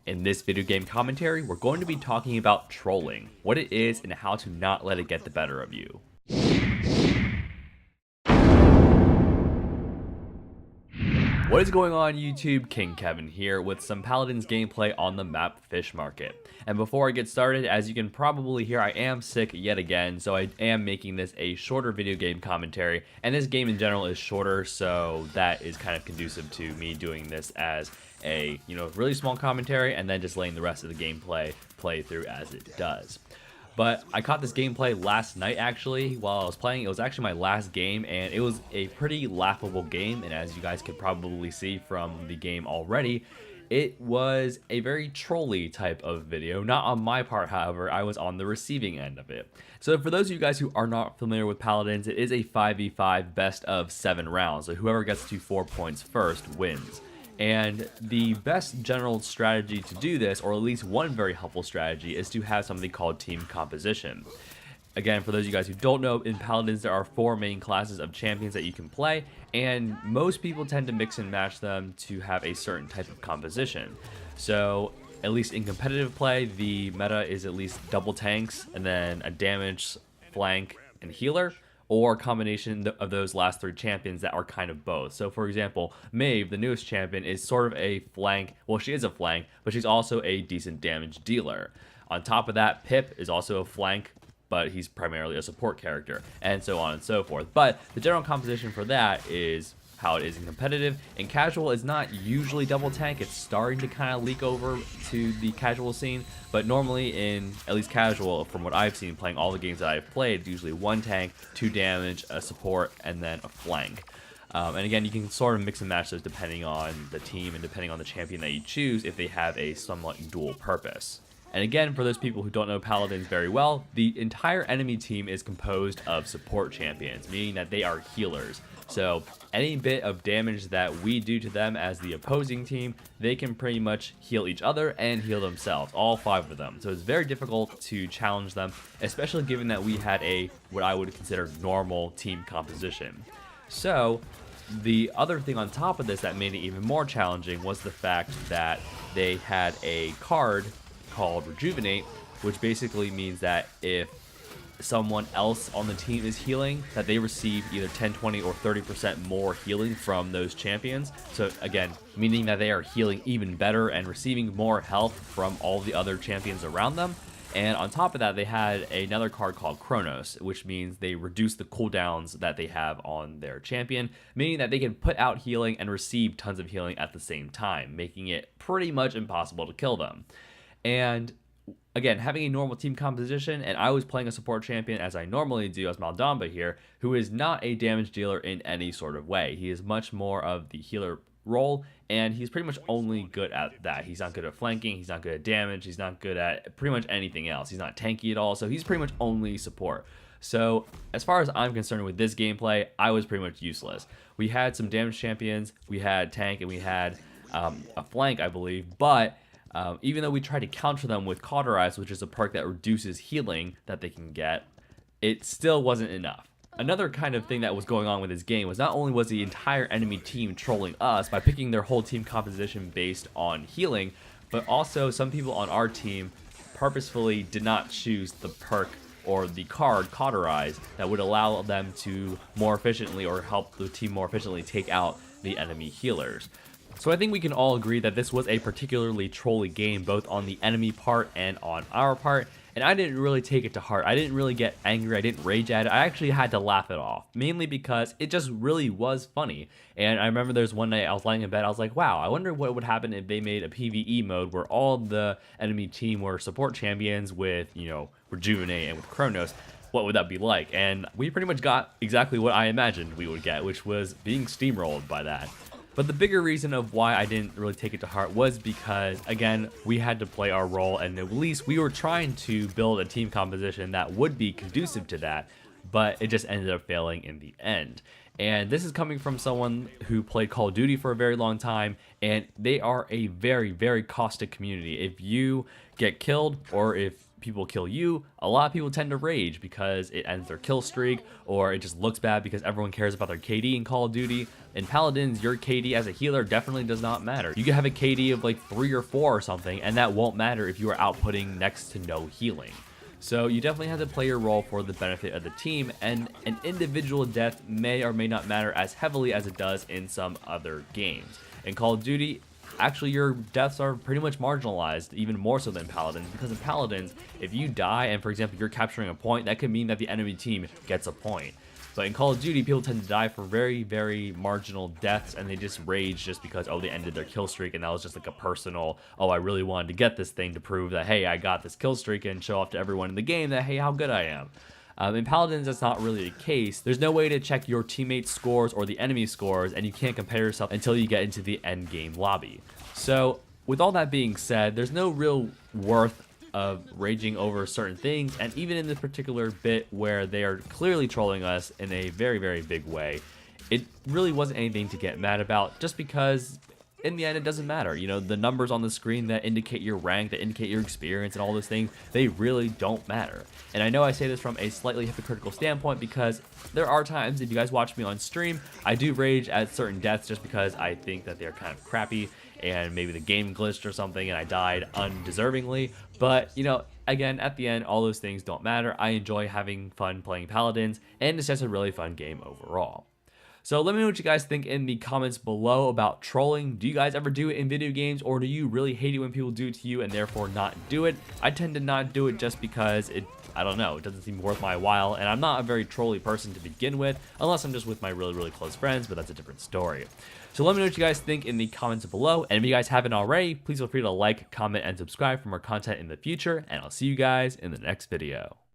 In this video game commentary, we're going to be talking about trolling, what it is and how to not let it get the better of you. What is going on YouTube? King Kevin here with some Paladins gameplay on the map Fish Market. And before I get started, as you can probably hear, I am sick yet again, so I am making this a shorter video game commentary, and this game in general is shorter, so that is kind of conducive to me doing this as a, really small commentary and then just letting the rest of the gameplay play through as it does. But I caught this gameplay last night actually while I was playing. It was actually my last game and it was a pretty laughable game, and as you guys could probably see from the game already, it was a very trolly type of video. Not on my part, however, I was on the receiving end of it. So for those of you guys who are not familiar with Paladins, it is a 5v5 best of 7 rounds. So whoever gets to 4 points first wins. And the best general strategy to do this, or at least one very helpful strategy, is to have something called team composition. Again, for those of you guys who don't know, in Paladins there are 4 main classes of champions that you can play, and most people tend to mix and match them to have a certain type of composition. So, at least in competitive play, the meta is at least double tanks, and then a damage, flank, and healer, or a combination of those last 3 champions that are kind of both. So for example, Maeve, the newest champion, is sort of a flank. Well, she is a flank, but she's also a decent damage dealer. On top of that, Pip is also a flank, but he's primarily a support character, and so on and so forth. But the general composition for that is how it is in competitive. In casual, it's not usually double tank. It's starting to kind of leak over to the casual scene, but normally in at least casual, from what I've seen playing all the games that I've played, usually 1 tank, 2 damage, a support, and then a flank. And again, you can sort of mix and match those depending on the team and depending on the champion that you choose if they have a somewhat dual purpose. And again, for those people who don't know Paladins very well, the entire enemy team is composed of support champions, meaning that they are healers. So any bit of damage that we do to them as the opposing team, they can pretty much heal each other and heal themselves, all 5 of them. So it's very difficult to challenge them, especially given that we had a, what I would consider, normal team composition. So the other thing on top of this that made it even more challenging was the fact that they had a card called Rejuvenate, which basically means that if someone else on the team is healing, that they receive either 10, 20, or 30% more healing from those champions. So again, meaning that they are healing even better and receiving more health from all the other champions around them. And on top of that, they had another card called Chronos, which means they reduce the cooldowns that they have on their champion, meaning that they can put out healing and receive tons of healing at the same time, making it pretty much impossible to kill them. And again, having a normal team composition, and I was playing a support champion as I normally do as Maldamba here, who is not a damage dealer in any sort of way. He is much more of the healer role, and he's pretty much only good at that. He's not good at flanking, he's not good at damage, he's not good at pretty much anything else. He's not tanky at all, so he's pretty much only support. So as far as I'm concerned with this gameplay, I was pretty much useless. We had some damage champions, we had tank, and we had a flank, I believe, but even though we tried to counter them with Cauterize, which is a perk that reduces healing that they can get, it still wasn't enough. Another kind of thing that was going on with this game was not only was the entire enemy team trolling us by picking their whole team composition based on healing, but also some people on our team purposefully did not choose the perk or the card Cauterize that would allow them to more efficiently, or help the team more efficiently, take out the enemy healers. So I think we can all agree that this was a particularly trolly game, both on the enemy part and on our part, and I didn't really take it to heart. I didn't really get angry, I didn't rage at it, I actually had to laugh it off, mainly because it just really was funny. And I remember there's one night I was lying in bed, I was like, wow, I wonder what would happen if they made a PvE mode where all the enemy team were support champions with, Rejuvenate and with Chronos. What would that be like? And we pretty much got exactly what I imagined we would get, which was being steamrolled by that. But the bigger reason of why I didn't really take it to heart was because, again, we had to play our role, and at least we were trying to build a team composition that would be conducive to that, but it just ended up failing in the end. And this is coming from someone who played Call of Duty for a very long time, and they are a very, very caustic community. If you get killed, or if people kill you, a lot of people tend to rage because it ends their kill streak, or it just looks bad because everyone cares about their KD in Call of Duty. In Paladins, your KD as a healer definitely does not matter. You can have a KD of like 3 or 4 or something, and that won't matter if you are outputting next to no healing. So you definitely have to play your role for the benefit of the team, and an individual death may or may not matter as heavily as it does in some other games. In Call of Duty, actually your deaths are pretty much marginalized, even more so than Paladins, because in Paladins, if you die and for example you're capturing a point, that could mean that the enemy team gets a point. But in Call of Duty, people tend to die for very, very marginal deaths, and they just rage just because, oh, they ended their kill streak, and that was just like a personal, oh, I really wanted to get this thing to prove that, hey, I got this kill streak, and show off to everyone in the game that, hey, how good I am. In Paladins, that's not really the case. There's no way to check your teammates' scores or the enemy scores, and you can't compare yourself until you get into the end game lobby. So, with all that being said, there's no real worth of raging over certain things, and even in this particular bit where they are clearly trolling us in a very, very big way, it really wasn't anything to get mad about, just because in the end it doesn't matter. You know, the numbers on the screen that indicate your rank, that indicate your experience and all those things, they really don't matter. And I know I say this from a slightly hypocritical standpoint, because there are times, if you guys watch me on stream, I do rage at certain deaths just because I think that they're kind of crappy, and maybe the game glitched or something and I died undeservingly. But, you know, again, at the end, all those things don't matter. I enjoy having fun playing Paladins, and it's just a really fun game overall. So let me know what you guys think in the comments below about trolling. Do you guys ever do it in video games, or do you really hate it when people do it to you and therefore not do it? I tend to not do it just because I don't know, it doesn't seem worth my while, and I'm not a very trolly person to begin with, unless I'm just with my really, really close friends, but that's a different story. So let me know what you guys think in the comments below, and if you guys haven't already, please feel free to like, comment, and subscribe for more content in the future, and I'll see you guys in the next video.